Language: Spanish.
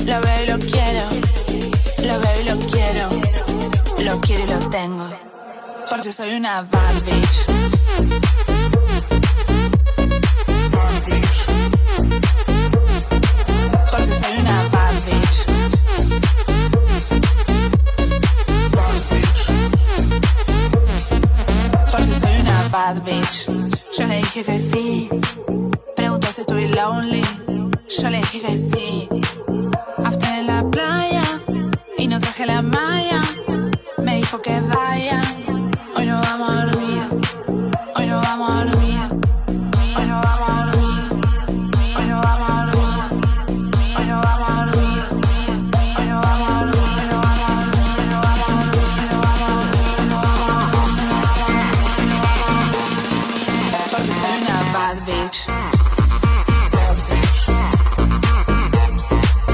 Lo veo y lo quiero, lo veo y lo quiero, lo quiero y lo tengo, porque soy una bad bitch. Porque soy una bad bitch. Porque soy una bad bitch. Yo le dije que sí. Preguntó si estoy lonely. Yo le dije que sí. After en la playa y no traje la malla.